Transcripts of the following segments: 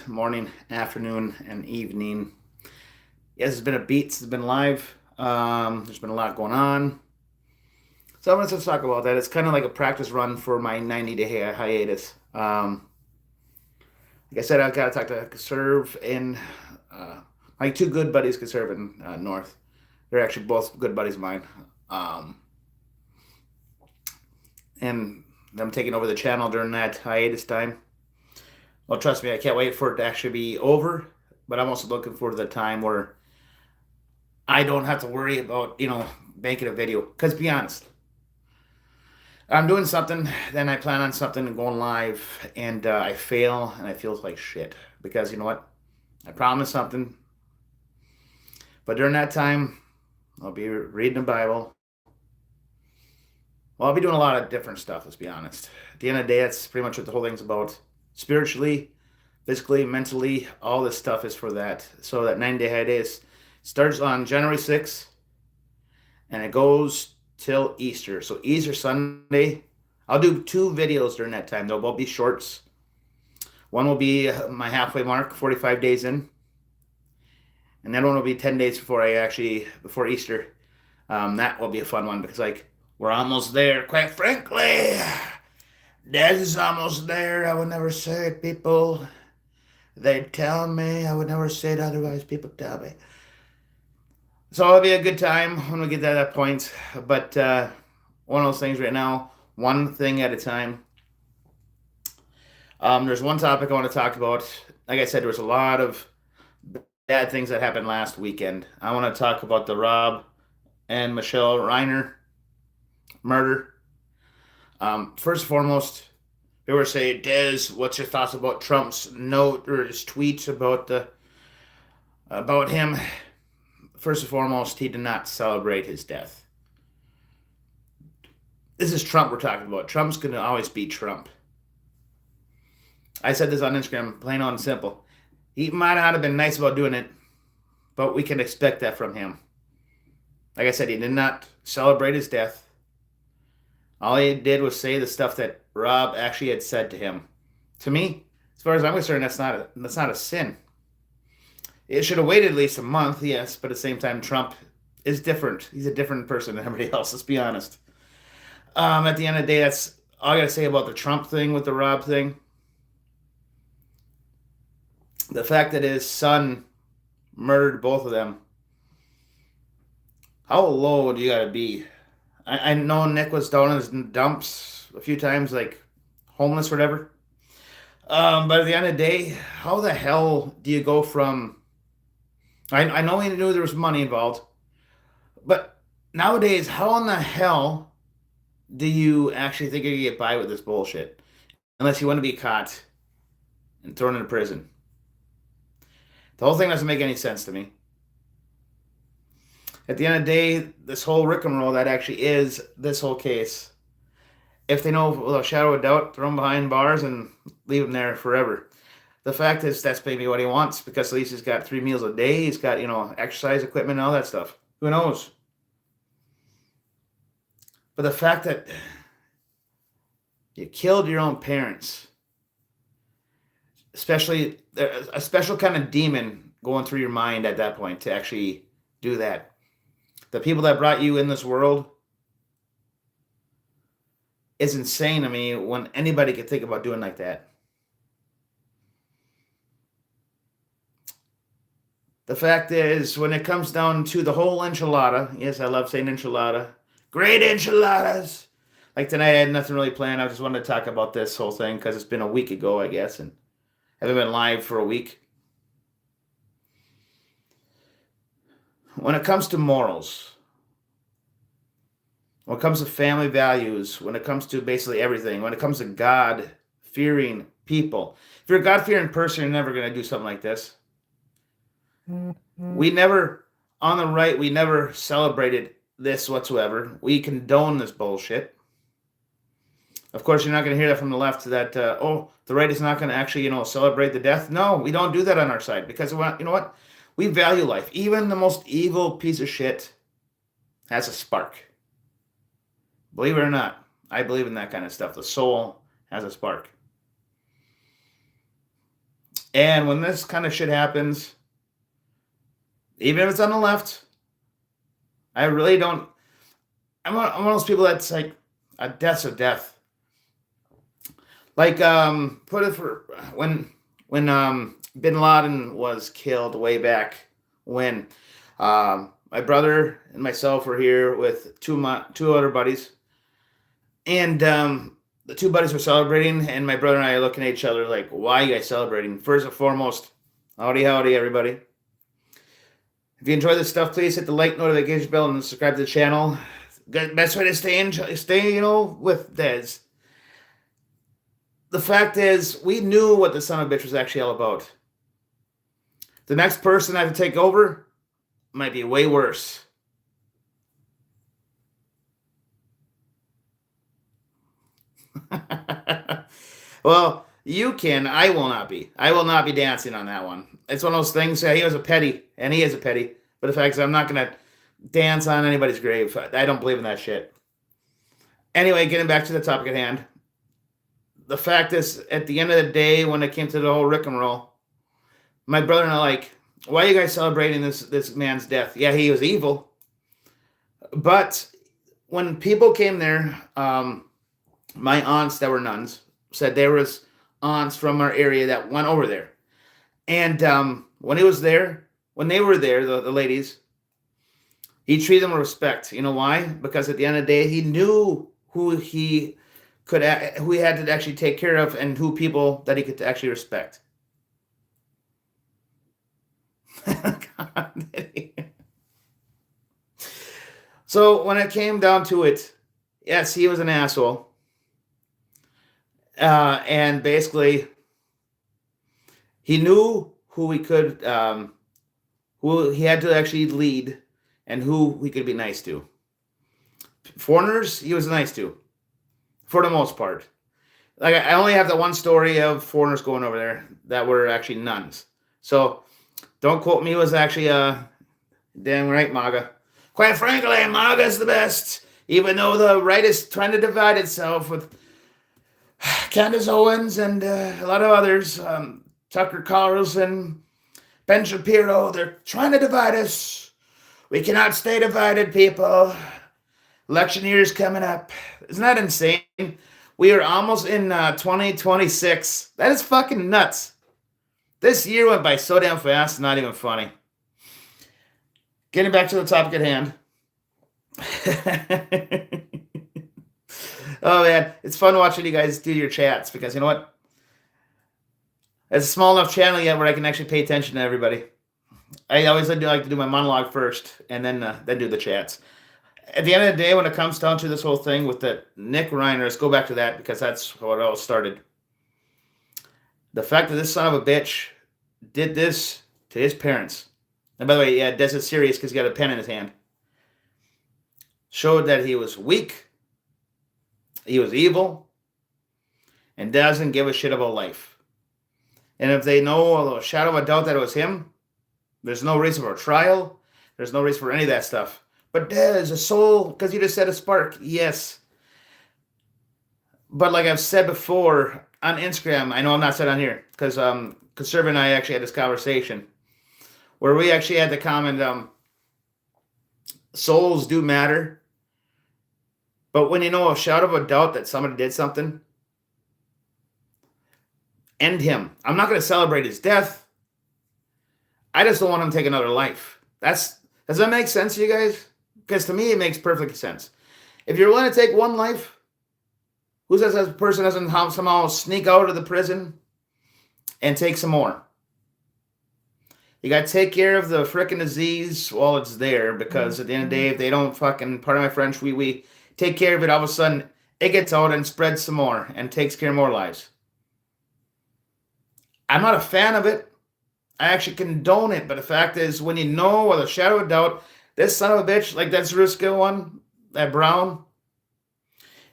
morning, afternoon, and evening. Yes, it's been a beat. It's been live. There's been a lot going on. So let's talk about that. It's kind of like a practice run for my 90-day hiatus. Like I said, I've got to talk to Conserve in my two good buddies, Conserve and North. They're actually both good buddies of mine. Um, and them taking over the channel during that hiatus time. Well, trust me, I can't wait for it to actually be over. But I'm also looking forward to the time where I don't have to worry about, making a video. Because be honest, I'm doing something, then I plan on something and going live, and I fail, and I feel like shit. Because you know what? I promised something, but during that time, I'll be reading the Bible. Well, I'll be doing a lot of different stuff, let's be honest. At the end of the day, that's pretty much what the whole thing's about. Spiritually, physically, mentally, all this stuff is for that. So that 9-day hiatus starts on January 6th, and it goes till Easter. So Easter Sunday, I'll do 2 videos during that time. They'll both be shorts. One will be my halfway mark, 45 days in. And then one will be 10 days before Easter. That will be a fun one because, we're almost there, quite frankly. Death is almost there. I would never say it, people. They tell me. I would never say it otherwise. People tell me. So it'll be a good time when we get to that point. But one of those things right now, one thing at a time. There's one topic I want to talk about. Like I said, there was a lot of bad things that happened last weekend. I want to talk about the Rob and Michelle Reiner murder. First and foremost, they were saying, Des, what's your thoughts about Trump's note or his tweet about him? First and foremost, he did not celebrate his death. This is Trump we're talking about. Trump's going to always be Trump. I said this on Instagram, plain and simple. He might not have been nice about doing it, but we can expect that from him. Like I said, he did not celebrate his death. All he did was say the stuff that Rob actually had said to him. To me, as far as I'm concerned, that's not a sin. It should have waited at least a month, yes, but at the same time, Trump is different. He's a different person than everybody else, let's be honest. At the end of the day, that's all I got to say about the Trump thing with the Rob thing. The fact that his son murdered both of them. How low do you got to be? I know Nick was down in his dumps a few times, like homeless or whatever. But at the end of the day, how the hell do you go from... I know he knew there was money involved, but nowadays, how in the hell do you actually think you can get by with this bullshit? Unless you want to be caught and thrown into prison. The whole thing doesn't make any sense to me. At the end of the day, this whole rigmarole that actually is this whole case, if they know without a shadow of doubt, throw him behind bars and leave him there forever. The fact is, that's maybe what he wants, because at least he's got 3 meals a day. He's got, exercise equipment and all that stuff. Who knows? But the fact that you killed your own parents, especially a special kind of demon going through your mind at that point to actually do that. The people that brought you in this world is insane to me when anybody could think about doing like that. The fact is, when it comes down to the whole enchilada, yes, I love saying enchilada, great enchiladas. Like tonight, I had nothing really planned. I just wanted to talk about this whole thing because it's been a week ago, I guess, and I haven't been live for a week. When it comes to morals, when it comes to family values, when it comes to basically everything, when it comes to God-fearing people, if you're a God-fearing person, you're never going to do something like this. We never, on the right, we never celebrated this whatsoever. We condone this bullshit. Of course, you're not going to hear that from the left that, the right is not going to actually, celebrate the death. No, we don't do that on our side because, you know what? We value life. Even the most evil piece of shit has a spark. Believe it or not, I believe in that kind of stuff. The soul has a spark. And when this kind of shit happens, even if it's on the left, I really don't. I'm one of those people that's like a death's a death. Like put it for when Bin Laden was killed way back when my brother and myself were here with two other buddies, and the two buddies were celebrating, and my brother and I are looking at each other like, "Why are you guys celebrating?" First and foremost, howdy, everybody. If you enjoy this stuff, please hit the like, notification bell, and subscribe to the channel. Best way to stay, with Dez. The fact is, we knew what the son of a bitch was actually all about. The next person I have to take over might be way worse. Well, you can. I will not be. I will not be dancing on that one. It's one of those things. He was a petty, and he is a petty. But the fact is, I'm not going to dance on anybody's grave. I don't believe in that shit. Anyway, getting back to the topic at hand. The fact is, at the end of the day, when it came to the whole rigmarole, my brother and I like, why are you guys celebrating this man's death? Yeah, he was evil. But when people came there, my aunts that were nuns said there was aunts from our area that went over there. And when they were there, the ladies, he treated them with respect. You know why? Because at the end of the day, he knew who he had to actually take care of and who people that he could actually respect. So when it came down to it, yes, he was an asshole. And basically, he knew who he could, who he had to actually lead and who he could be nice to. Foreigners, he was nice to, for the most part. Like, I only have the one story of foreigners going over there that were actually nuns. So don't quote me, it was actually damn right, MAGA. Quite frankly, MAGA is the best, even though the right is trying to divide itself with Candace Owens and a lot of others, Tucker Carlson, Ben Shapiro. They're trying to divide us. We cannot stay divided, people. Election year is coming up. Isn't that insane? We are almost in 2026. That is fucking nuts. This year went by so damn fast, not even funny. Getting back to the topic at hand. Oh man, it's fun watching you guys do your chats because you know what? It's a small enough channel yet where I can actually pay attention to everybody. I always like to do my monologue first and then do the chats. At the end of the day, when it comes down to this whole thing with the Nick Reiner, let's go back to that because that's how it all started. The fact that this son of a bitch did this to his parents, and by the way, yeah, Des is serious because he got a pen in his hand, showed that he was weak, he was evil, and doesn't give a shit about life. And if they know a shadow of a doubt that it was him, there's no reason for a trial. There's no reason for any of that stuff. But Des, a soul, because you just said a spark. Yes. But like I've said before on Instagram, I know I'm not said on here, because Conservative and I actually had this conversation where we actually had the comment, souls do matter. But when you know a shadow of a doubt that somebody did something, end him. I'm not going to celebrate his death. I just don't want him to take another life. Does that make sense to you guys? Because to me, it makes perfect sense. If you're willing to take one life, who says that person doesn't somehow sneak out of the prison and take some more? You got to take care of the frickin' disease while it's there, because at the end of the day, if they don't fucking, pardon my French, we take care of it, all of a sudden, it gets out and spreads some more and takes care of more lives. I'm not a fan of it. I actually condone it, but the fact is, when you know with a shadow of doubt, this son of a bitch, like that Zeruska one, that Brown,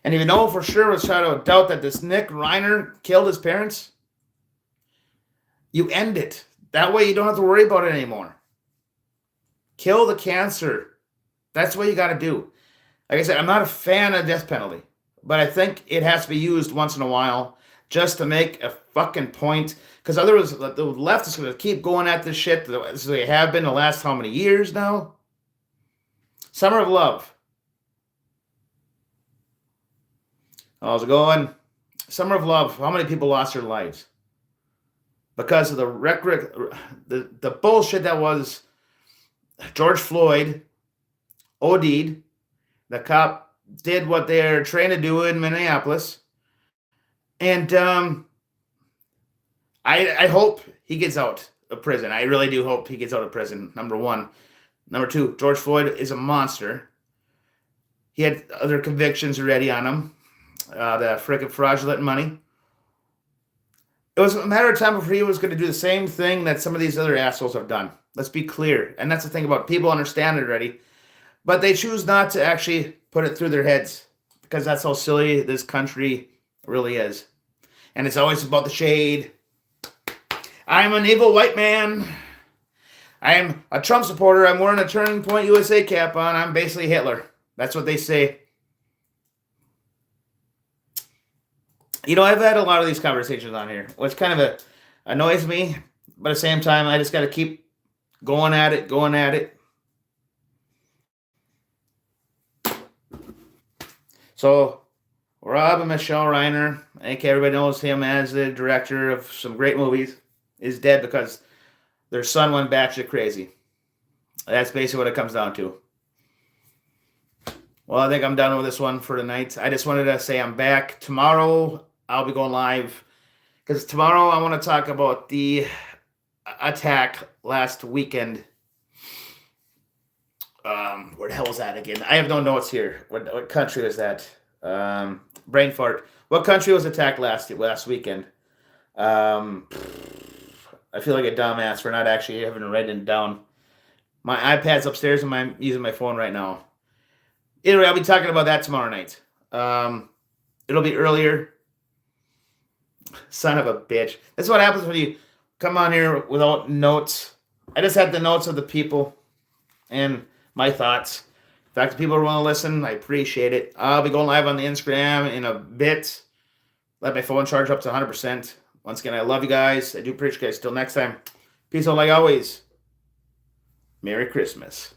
and if you know for sure with a shadow of doubt that this Nick Reiner killed his parents, you end it. That way you don't have to worry about it anymore. Kill the cancer. That's what you got to do. Like I said, I'm not a fan of death penalty, but I think it has to be used once in a while just to make a fucking point. Because otherwise, the left is going to keep going at this shit as they have been the last how many years now? Summer of Love. How's it going? Summer of Love. How many people lost their lives? Because of the bullshit that was George Floyd OD'd. The cop did what they're trained to do in Minneapolis. And I hope he gets out of prison. I really do hope he gets out of prison, number one. Number two, George Floyd is a monster. He had other convictions already on him. The frickin' fraudulent money. It was a matter of time before he was going to do the same thing that some of these other assholes have done. Let's be clear. And that's the thing about people understand it already. But they choose not to actually put it through their heads because that's how silly this country really is. And it's always about the shade. I'm an evil white man. I am a Trump supporter. I'm wearing a Turning Point USA cap on. I'm basically Hitler. That's what they say. You know, I've had a lot of these conversations on here, which kind of annoys me. But at the same time, I just got to keep going at it. So, Rob and Michelle Reiner, I think everybody knows him as the director of some great movies, is dead because their son went batshit crazy. That's basically what it comes down to. Well, I think I'm done with this one for tonight. I just wanted to say I'm back. Tomorrow, I'll be going live. Because tomorrow, I want to talk about the attack last weekend. Where the hell was that again? I have no notes here. What country was that? Brain fart. What country was attacked last weekend? I feel like a dumbass for not actually having written it down. My iPad's upstairs and I'm using my phone right now. Anyway, I'll be talking about that tomorrow night. It'll be earlier. Son of a bitch. That's what happens when you come on here without notes. I just had the notes of the people and my thoughts. In fact, the people who want to listen, I appreciate it. I'll be going live on the Instagram in a bit. Let my phone charge up to 100%. Once again, I love you guys. I do appreciate you guys. Till next time. Peace out like always. Merry Christmas.